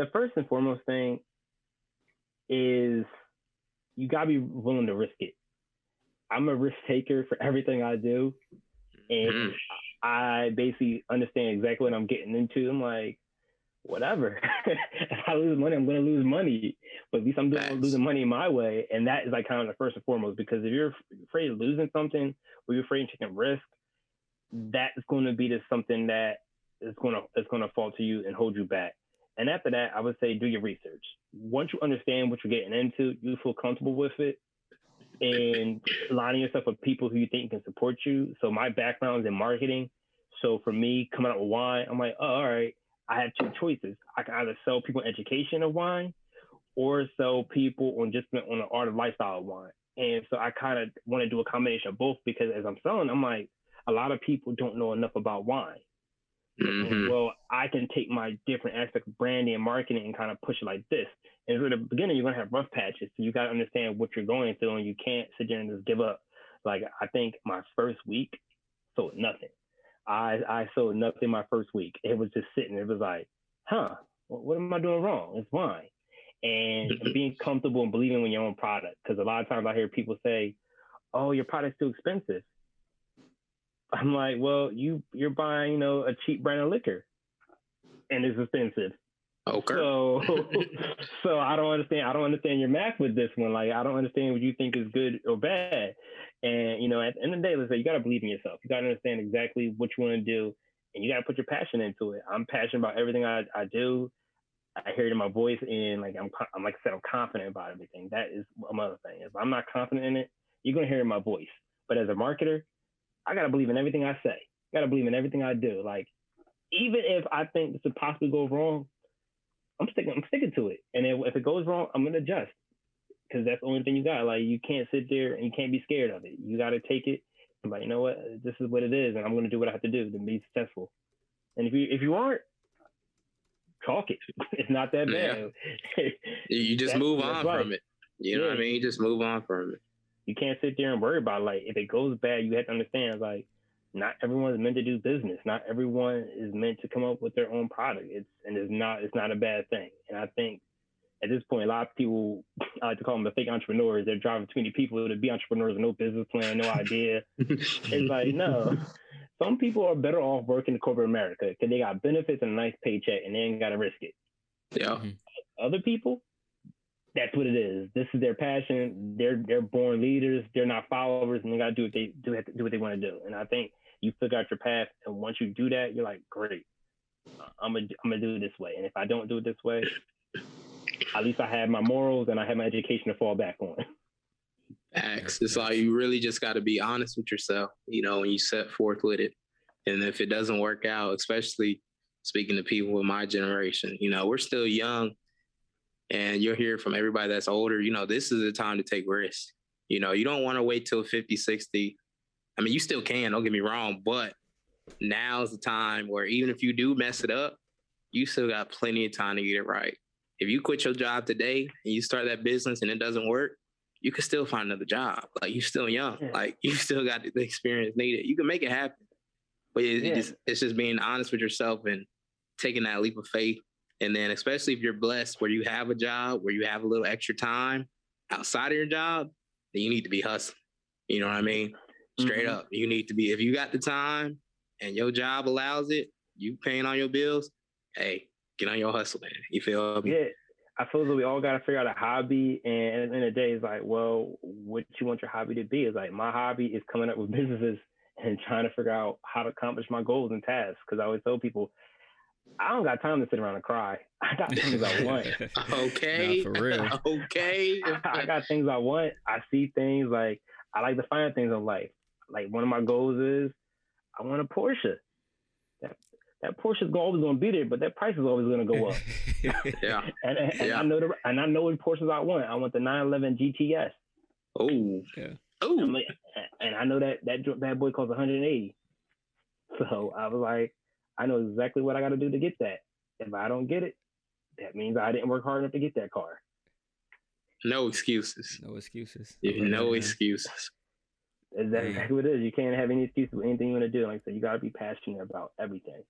the first and foremost thing is you gotta be willing to risk it. I'm a risk taker for everything I do, and I basically understand exactly what I'm getting into. I'm like, whatever. If I lose money, I'm going to lose money. But at least I'm losing money my way. And that is like kind of the first and foremost, because if you're afraid of losing something or you're afraid of taking risk, that is going to be just something that is going to fall to you and hold you back. And after that, I would say do your research. Once you understand what you're getting into, you feel comfortable with it, and aligning yourself with people who you think can support you. So my background is in marketing. So for me, coming out with wine, I'm like, oh, all right, I have two choices. I can either sell people education of wine or sell people on the art of lifestyle of wine. And so I kind of want to do a combination of both, because as I'm selling, I'm like, a lot of people don't know enough about wine. Well, I can take my different aspects of branding and marketing and kind of push it like this. And at the beginning, you're going to have rough patches. So you got to understand what you're going through, and you can't sit there and just give up. Like, I think my first week sold nothing. I sold nothing my first week. It was just sitting. It was like, what am I doing wrong? It's wine. And being comfortable and believing in your own product. Because a lot of times I hear people say, oh, your product's too expensive. I'm like, well, you're buying, a cheap brand of liquor, and it's expensive. Okay. So I don't understand. I don't understand your math with this one. Like, I don't understand what you think is good or bad. And at the end of the day, let's say you got to believe in yourself. You got to understand exactly what you want to do, and you got to put your passion into it. I'm passionate about everything I do. I hear it in my voice, and like I'm like I said, I'm confident about everything. That is another thing. If I'm not confident in it, you're gonna hear it in my voice. But as a marketer, I gotta believe in everything I say. Gotta believe in everything I do. Like, even if I think this could possibly go wrong, I'm sticking to it. And if it goes wrong, I'm gonna adjust, because that's the only thing you got. Like, you can't sit there and you can't be scared of it. You gotta take it. I'm like, you know what? This is what it is, and I'm gonna do what I have to do to be successful. And if you aren't, chalk it. It's not that bad. Yeah. You just move on from it. You know what I mean? You just move on from it. You can't sit there and worry about it. Like, if it goes bad, you have to understand, like, not everyone is meant to do business. Not everyone is meant to come up with their own product. It's not a bad thing. And I think at this point, a lot of people, I like to call them the fake entrepreneurs. They're driving too many people to be entrepreneurs with no business plan, no idea. It's like, no. Some people are better off working in corporate America because they got benefits and a nice paycheck, and they ain't got to risk it. Yeah. Other people, that's what it is. This is their passion. They're born leaders. They're not followers, and they got to do what they want to do. And I think you figure out your path, and once you do that, you're like, great, I'm gonna do it this way. And if I don't do it this way, at least I have my morals and I have my education to fall back on. Facts. It's like you really just got to be honest with yourself, when you set forth with it. And if it doesn't work out, especially speaking to people in my generation, we're still young, and you'll hear from everybody that's older, this is the time to take risks. You don't want to wait till 50, 60. I mean, you still can, don't get me wrong, but now's the time where even if you do mess it up, you still got plenty of time to get it right. If you quit your job today and you start that business and it doesn't work, you can still find another job. Like, you're still young. Like, you still got the experience needed. You can make it happen. But it's just being honest with yourself and taking that leap of faith. And then especially if you're blessed where you have a job, where you have a little extra time outside of your job, then you need to be hustling. You know what I mean? Straight up. You need to be, if you got the time and your job allows it, you paying on your bills, hey, get on your hustle, man. You feel me? Yeah. I feel that we all got to figure out a hobby. And at the end of the day, it's like, well, what you want your hobby to be? It's like, my hobby is coming up with businesses and trying to figure out how to accomplish my goals and tasks. Because I always tell people, I don't got time to sit around and cry. I got things I want. Okay. For real. Okay. I got things I want. I see things. Like, I like to find things in life. Like, one of my goals is I want a Porsche. That Porsche is always going to be there, but that price is always going to go up. Yeah. And I know what Porsches I want. I want the 911 GTS. Oh. Yeah. Oh. And I know that bad boy costs 180. So I was like, I know exactly what I got to do to get that. If I don't get it, that means I didn't work hard enough to get that car. No excuses. No excuses. No excuses. That's exactly what it is. You can't have any excuse with anything you want to do. Like I said, you got to be passionate about everything.